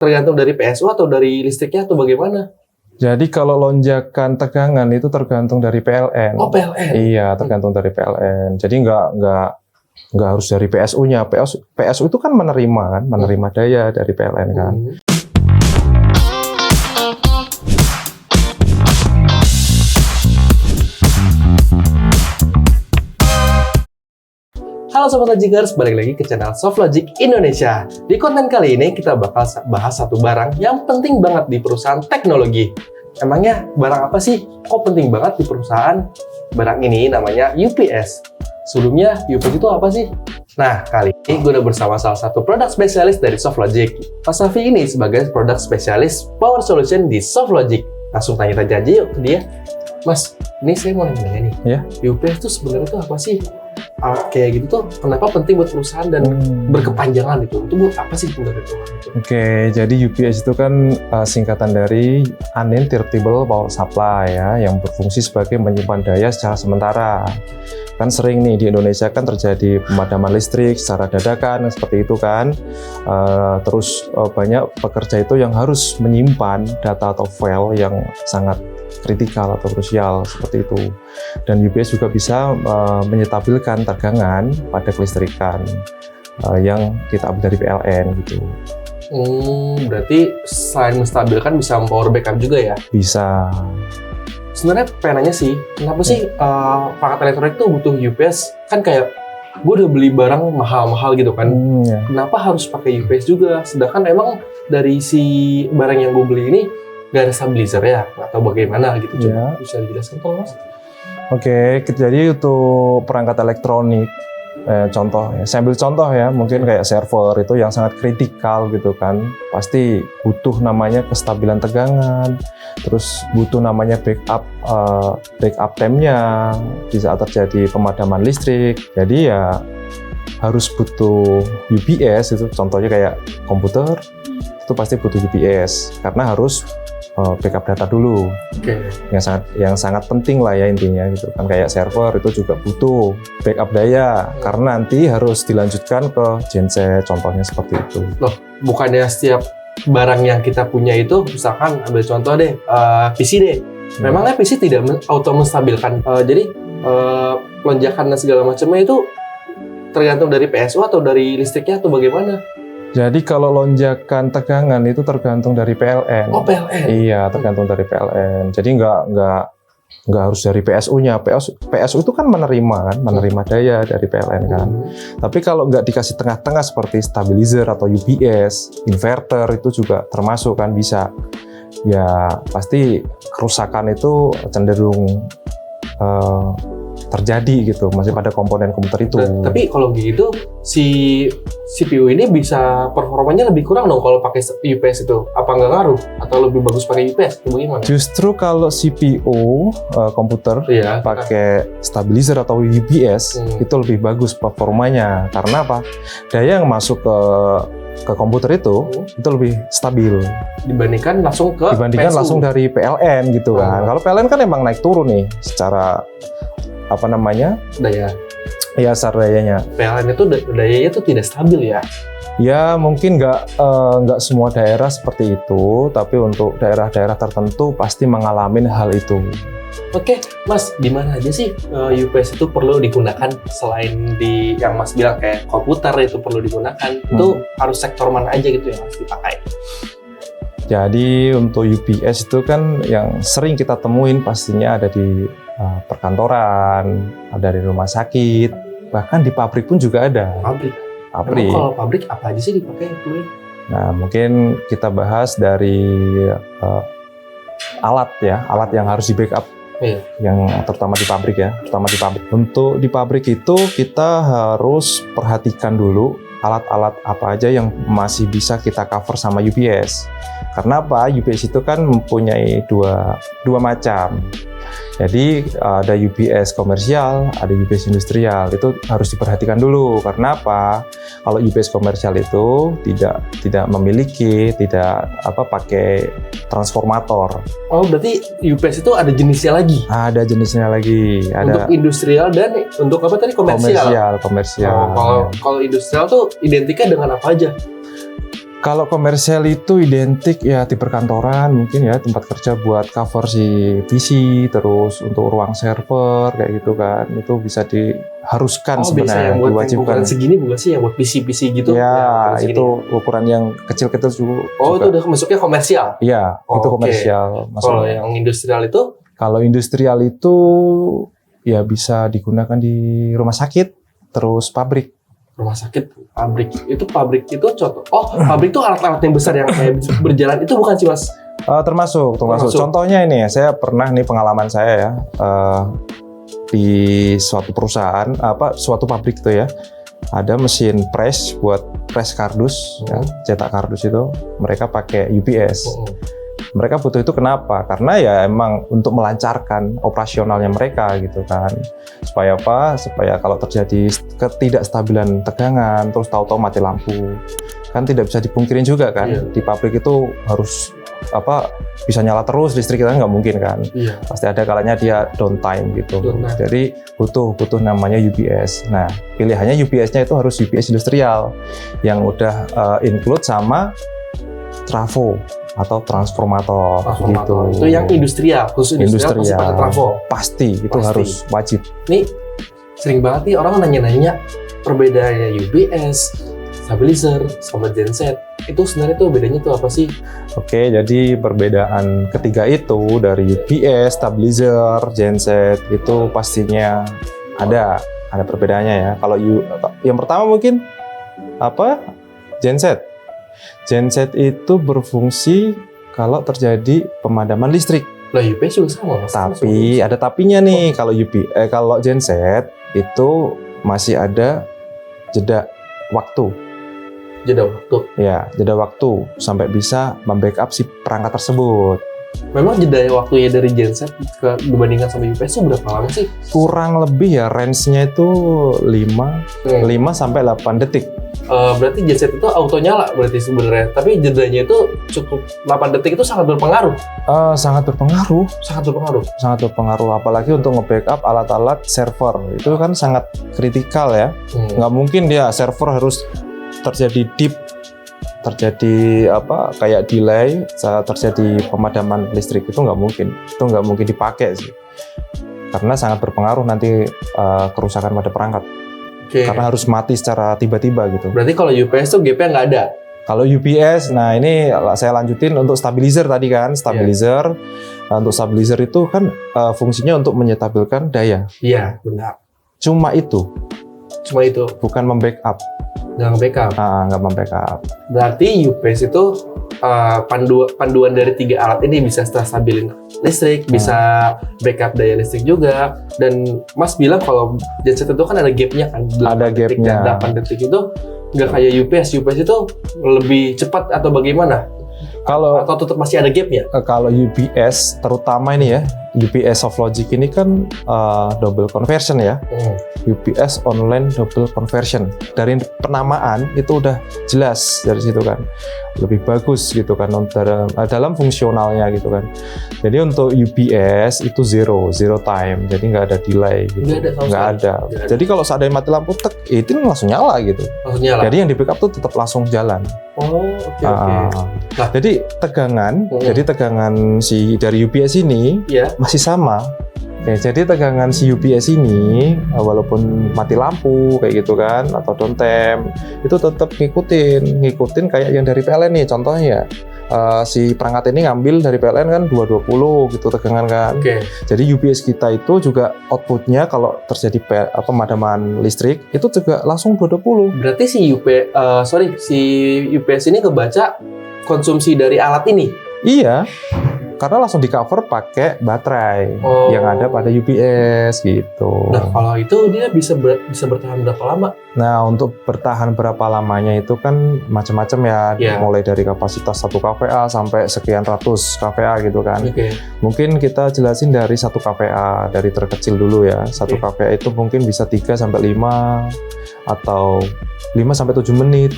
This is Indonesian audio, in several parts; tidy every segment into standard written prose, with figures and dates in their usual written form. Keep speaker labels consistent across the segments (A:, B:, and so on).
A: tergantung dari PSU atau dari listriknya atau bagaimana?
B: Jadi kalau lonjakan tegangan itu tergantung dari PLN.
A: Oh, PLN.
B: Iya, tergantung dari PLN. Jadi nggak harus dari PSU-nya. PSU itu kan menerima daya dari PLN kan.
A: Halo Sobat Logikers, balik lagi ke channel SoftLogic Indonesia. Di konten kali ini kita bakal bahas satu barang yang penting banget di perusahaan teknologi. Emangnya barang apa sih? Kok penting banget di perusahaan? Barang ini namanya UPS. Sebelumnya UPS itu apa sih? Nah, kali ini gue udah bersama salah satu produk spesialis dari SoftLogic. Mas Safi ini sebagai produk spesialis Power Solution di SoftLogic. Langsung tanya-tanya aja yuk ke dia. Mas, ini saya mau nanya nih.
B: Ya.
A: UPS itu sebenarnya itu apa sih? Kayak gitu tuh kenapa penting buat perusahaan dan berkepanjangan itu buat apa sih sebenarnya itu?
B: Oke, jadi UPS itu kan singkatan dari Uninterruptible Power Supply ya, yang berfungsi sebagai menyimpan daya secara sementara. Kan sering nih di Indonesia kan terjadi pemadaman listrik secara dadakan seperti itu kan. Terus banyak pekerja itu yang harus menyimpan data atau file yang sangat kritikal atau krusial seperti itu. Dan UPS juga bisa menyetabilkan tegangan pada kelistrikan yang kita ambil dari PLN gitu.
A: Berarti selain menstabilkan bisa power backup juga ya?
B: Bisa.
A: Sebenarnya pengennya sih, kenapa sih perangkat elektronik tuh butuh UPS? Kan kayak gue udah beli barang mahal-mahal gitu kan, kenapa harus pakai UPS juga? Sedangkan emang dari si barang yang gue beli ini nggak ada stabilizer ya, atau bagaimana gitu? Coba bisa dijelaskan tolong Mas?
B: Oke, jadi untuk perangkat elektronik, contoh ya, saya ambil contoh ya, mungkin kayak server itu yang sangat kritikal gitu kan, pasti butuh namanya kestabilan tegangan, terus butuh namanya backup time-nya di saat terjadi pemadaman listrik. Jadi ya harus butuh UPS itu, contohnya kayak komputer itu pasti butuh UPS karena harus backup data dulu. Yang sangat penting lah ya intinya gitu kan, kayak server itu juga butuh backup daya karena nanti harus dilanjutkan ke genset, contohnya seperti itu.
A: Loh, bukannya setiap barang yang kita punya itu, misalkan ambil contoh deh, PC deh, memangnya PC tidak auto menstabilkan, jadi lonjakan dan segala macamnya itu tergantung dari PSU atau dari listriknya atau bagaimana?
B: Jadi kalau lonjakan tegangan itu tergantung dari PLN.
A: Oh, PLN?
B: Iya, tergantung dari PLN. Jadi nggak harus dari PSU-nya. PSU itu kan menerima daya dari PLN kan. Tapi kalau nggak dikasih tengah-tengah seperti stabilizer atau UPS, inverter itu juga termasuk kan bisa. Ya pasti kerusakan itu cenderung terjadi gitu, masih pada komponen komputer itu.
A: Tapi kalau gitu, si CPU ini bisa performanya lebih kurang dong kalau pakai UPS itu? Apa nggak ngaruh? Atau lebih bagus pakai UPS? Itu bagaimana?
B: Justru kalau CPU komputer pakai stabilizer atau UPS itu lebih bagus performanya. Karena apa? Daya yang masuk ke komputer itu lebih stabil
A: dibandingkan langsung
B: langsung dari PLN gitu kan. Kalau PLN kan emang naik turun nih secara
A: daya.
B: Ya, secara dayanya.
A: PLN itu dayanya tuh tidak stabil ya?
B: Ya mungkin nggak semua daerah seperti itu, tapi untuk daerah-daerah tertentu pasti mengalami hal itu.
A: Oke, Mas, di mana aja sih UPS itu perlu digunakan selain di yang Mas bilang kayak komputer itu perlu digunakan? Itu harus sektor mana aja gitu yang harus dipakai?
B: Jadi untuk UPS itu kan yang sering kita temuin pastinya ada di perkantoran, ada di rumah sakit, bahkan di pabrik pun juga ada.
A: Pabrik. Kalau pabrik apa aja sih dipakai?
B: Nah, mungkin kita bahas dari alat yang harus di backup. Yang terutama di pabrik ya, Untuk di pabrik itu kita harus perhatikan dulu alat-alat apa aja yang masih bisa kita cover sama UPS. Karena apa? UPS itu kan mempunyai dua macam. Jadi ada UPS komersial, ada UPS industrial. Itu harus diperhatikan dulu. Karena apa? Kalau UPS komersial itu tidak memiliki, pakai transformator. Oh,
A: berarti UPS itu ada jenisnya lagi?
B: Ada jenisnya lagi.
A: Untuk industrial dan untuk apa tadi? Komersial.
B: Komersial.
A: Kalau industrial tuh identiknya dengan apa aja?
B: Kalau komersial itu identik ya di perkantoran mungkin ya, tempat kerja buat cover si PC, terus untuk ruang server kayak gitu kan, itu bisa diharuskan
A: Biasa
B: sebenarnya,
A: yang buat
B: diwajibkan.
A: ukuran segini bukan sih, yang buat PC gitu?
B: Ya,
A: ukuran segini.
B: itu ukuran yang kecil-kecil juga.
A: Itu udah masuknya komersial?
B: Iya, itu
A: Oke.
B: komersial.
A: Kalau yang industrial itu?
B: Kalau industrial itu ya bisa digunakan di rumah sakit, terus pabrik.
A: Rumah sakit, pabrik. Itu pabrik itu contoh. Pabrik itu alat-alat yang besar yang kayak bisa berjalan itu bukan sih, Mas?
B: Termasuk. Contohnya ini ya, saya pernah nih pengalaman saya ya, di suatu perusahaan, suatu pabrik itu ya, ada mesin press buat press kardus, ya, cetak kardus itu, mereka pakai UPS. Mereka butuh itu kenapa? Karena ya emang untuk melancarkan operasionalnya mereka gitu kan. Supaya apa? Supaya kalau terjadi ketidakstabilan tegangan, terus tahu-tahu mati lampu. Kan tidak bisa dipungkirin juga kan.
A: Iya.
B: Di pabrik itu harus bisa nyala terus listrik, kita nggak mungkin kan.
A: Iya.
B: Pasti ada kalanya dia downtime gitu.
A: Downtime.
B: Jadi butuh namanya UPS. Nah, pilihannya UPS-nya itu harus UPS industrial yang udah include sama trafo atau transformator gitu.
A: Itu yang industrial, khusus industrial pasti pakai trafo.
B: Pasti, itu harus wajib.
A: Nih, sering banget nih orang nanya-nanya perbedaannya UPS, stabilizer, sama genset. Itu sebenarnya tuh bedanya tuh apa sih?
B: Oke, jadi perbedaan ketiga itu dari UPS, stabilizer, genset itu pastinya ada perbedaannya ya. Kalau yang pertama mungkin genset. Genset itu berfungsi kalau terjadi pemadaman listrik.
A: Lah UPS juga sama, Mas.
B: Tapi ada tapinya nih. Kalau genset itu masih ada jeda waktu.
A: Jeda waktu.
B: Ya, jeda waktu sampai bisa membackup si perangkat tersebut.
A: Memang jeda waktunya dari genset dibandingkan sama UPS itu berapa lama sih?
B: Kurang lebih ya range-nya itu 5 sampai 8 detik.
A: Berarti genset itu auto nyala berarti sebenarnya. Tapi jedanya itu cukup 8 detik itu sangat berpengaruh.
B: Sangat berpengaruh.
A: Sangat berpengaruh.
B: Apalagi untuk nge-backup alat-alat server. Itu kan sangat kritikal ya. Nggak mungkin dia server harus terjadi dip, terjadi kayak delay saat terjadi pemadaman listrik, itu nggak mungkin dipakai sih, karena sangat berpengaruh nanti kerusakan pada perangkat. Karena harus mati secara tiba-tiba gitu.
A: Berarti kalau UPS tuh gap-nya nggak ada.
B: Kalau UPS, nah ini saya lanjutin untuk stabilizer tadi kan, untuk stabilizer itu kan fungsinya untuk menyetabilkan daya.
A: Iya, benar.
B: Cuma itu, bukan membackup. Nggak membackup.
A: Berarti UPS itu panduan dari 3 alat ini bisa stabilin listrik, bisa backup daya listrik juga. Dan Mas bilang kalau genset itu kan ada gap-nya kan, 8 detik itu nggak kayak UPS. UPS itu lebih cepat atau bagaimana? Atau tetap masih ada gap-nya?
B: Kalau UPS, terutama ini ya, UPS SoftLogic ini kan double conversion ya. UPS online double conversion. Dari penamaan itu udah jelas dari situ kan. Lebih bagus gitu kan dalam fungsionalnya gitu kan. Jadi untuk UPS itu zero time. Jadi nggak ada delay gitu. Nggak ada. Jadi kalau seandainya mati lampu itu langsung nyala gitu. Jadi yang di backup tuh tetap langsung jalan.
A: Oke.
B: Nah, jadi tegangan si dari UPS ini masih sama. Ya, jadi tegangan si UPS ini walaupun mati lampu kayak gitu kan atau downtime itu tetap ngikutin kayak yang dari PLN nih contohnya ya. Si perangkat ini ngambil dari PLN kan 220 gitu tegangan kan. Jadi UPS kita itu juga outputnya kalau terjadi pemadaman listrik itu juga langsung 220.
A: Berarti si UPS ini kebaca konsumsi dari alat ini?
B: Iya. Karena langsung di cover pakai baterai yang ada pada UPS gitu.
A: Nah kalau itu dia bisa bertahan berapa lama?
B: Nah untuk bertahan berapa lamanya itu kan macam-macam ya, mulai dari kapasitas 1 kVA sampai sekian ratus kVA gitu kan. Mungkin kita jelasin dari 1 kVA, dari terkecil dulu ya. 1 kVA itu mungkin bisa 3 sampai 5 atau 5 sampai 7 menit.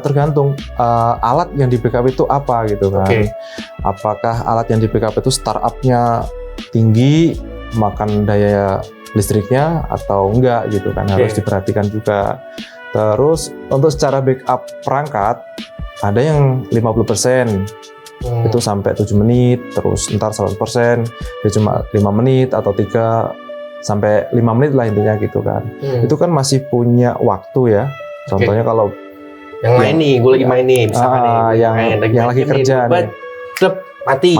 B: Tergantung alat yang di backup itu apa gitu kan. Apakah alat yang di backup itu startup-nya tinggi, makan daya listriknya atau enggak gitu kan, harus diperhatikan juga. Terus untuk secara backup perangkat ada yang 50%. Itu sampai 7 menit, terus ntar 100%, dia cuma 5 menit atau 3 sampai 5 menit lah intinya gitu kan. Itu kan masih punya waktu ya. Contohnya kalau
A: yang main nih, gue lagi main nih, misalkan
B: yang lagi kerja nih, mati.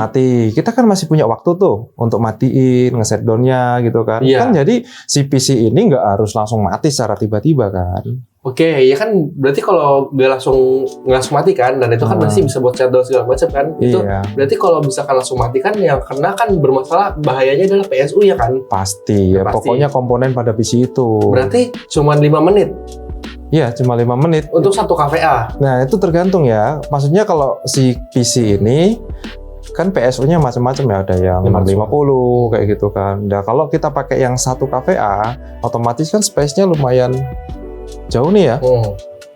B: Kita kan masih punya waktu tuh untuk matiin, nge-set down-nya gitu kan. Kan jadi si PC ini nggak harus langsung mati secara tiba-tiba kan.
A: Oke, ya kan berarti kalau nggak langsung mati kan, dan itu kan masih bisa buat shutdown segala macam kan. Itu berarti kalau misalkan langsung mati kan, yang kena kan bermasalah, bahayanya adalah PSU ya kan?
B: Pasti, ya pokoknya komponen pada PC itu.
A: Berarti cuma 5 menit?
B: Iya, cuma 5 menit.
A: Untuk satu KVA?
B: Nah, itu tergantung ya. Maksudnya kalau si PC ini, kan PSU-nya macam-macam ya, ada yang 650 kayak gitu kan. Nah, kalau kita pakai yang 1 KVA, otomatis kan space-nya lumayan jauh nih ya,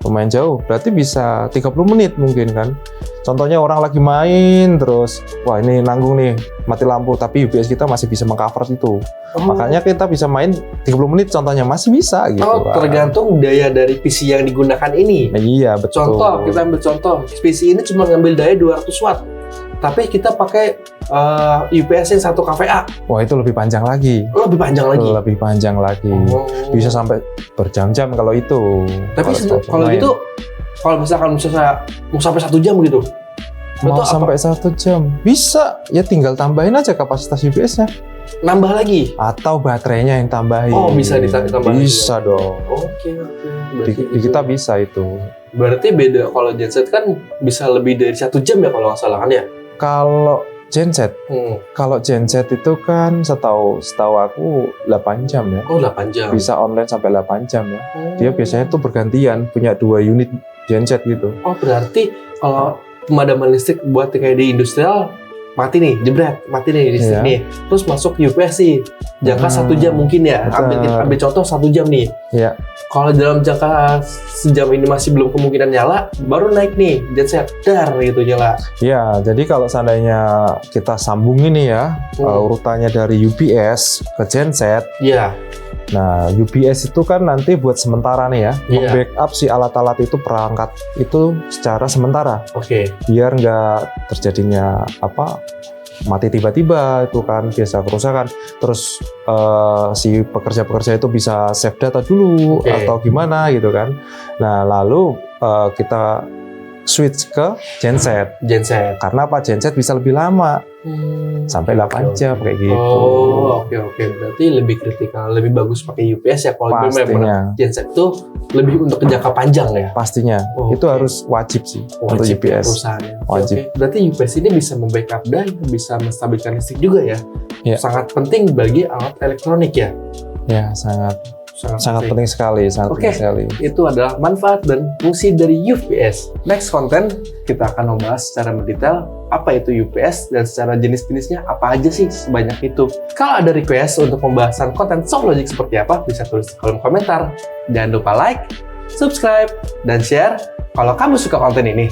B: lumayan jauh. Berarti bisa 30 menit mungkin kan. Contohnya orang lagi main terus, wah ini nanggung nih, mati lampu, tapi UPS kita masih bisa mengcover itu. Makanya kita bisa main 30 menit contohnya, masih bisa gitu.
A: Tergantung daya dari PC yang digunakan ini.
B: Iya, betul.
A: Contoh, kita ambil contoh, PC ini cuma ngambil daya 200 watt. Tapi kita pakai UPS yang 1 KVA.
B: Wah, itu lebih panjang lagi.
A: Lebih panjang lagi?
B: Lebih panjang lagi. Bisa sampai berjam-jam kalau itu.
A: Tapi kalau gitu, kalau misalkan mau sampai 1 jam gitu?
B: Mau sampai 1 jam? Bisa. Ya tinggal tambahin aja kapasitas UPS-nya.
A: Nambah lagi?
B: Atau baterainya yang tambahin.
A: Oh, bisa ditambahin?
B: Bisa dong.
A: Oke.
B: Di kita bisa itu.
A: Berarti beda, kalau genset kan bisa lebih dari 1 jam ya kalau nggak salah kan ya?
B: Kalau genset itu kan setahu aku 8 jam ya.
A: Oh, 8 jam.
B: Bisa online sampai 8 jam ya. Dia biasanya tuh bergantian punya 2 unit genset gitu.
A: Oh, berarti kalau pemadaman listrik buat kayak di industrial, mati nih, jebret, mati nih listrik nih. Terus masuk UPS sih, jangka 1 jam mungkin ya. Ambil contoh 1 jam nih.
B: Iya.
A: Kalau dalam jangka sejam ini masih belum kemungkinan nyala, baru naik nih genset, dar gitu nyala.
B: Iya, jadi kalau seandainya kita sambungin nih ya, urutannya dari UPS ke genset.
A: Iya.
B: Nah, UPS itu kan nanti buat sementara nih ya, membackup si alat-alat itu, perangkat itu secara sementara.
A: Oke.
B: Biar nggak terjadinya mati tiba-tiba itu kan, biasa kerusakan. Terus si pekerja-pekerja itu bisa save data dulu atau gimana gitu kan. Nah, lalu kita switch ke genset. Karena apa? Genset bisa lebih lama. Sampai 8 jam kayak gitu.
A: Oh, oke. Berarti lebih kritikal, lebih bagus pakai UPS ya kalau memang genset itu lebih untuk jangka panjang ya.
B: Pastinya. Itu harus wajib sih untuk UPS. Wajib.
A: Berarti UPS ini bisa membackup dan bisa menstabilkan listrik juga ya. Sangat penting bagi alat elektronik ya.
B: Ya, sangat penting sekali, penting sekali.
A: Itu adalah manfaat dan fungsi dari UPS. Next konten kita akan membahas secara mendetail apa itu UPS dan secara jenis-jenisnya apa aja sih sebanyak itu. Kalau ada request untuk pembahasan konten SoftLogic seperti apa, bisa tulis di kolom komentar. Jangan lupa like, subscribe, dan share kalau kamu suka konten ini.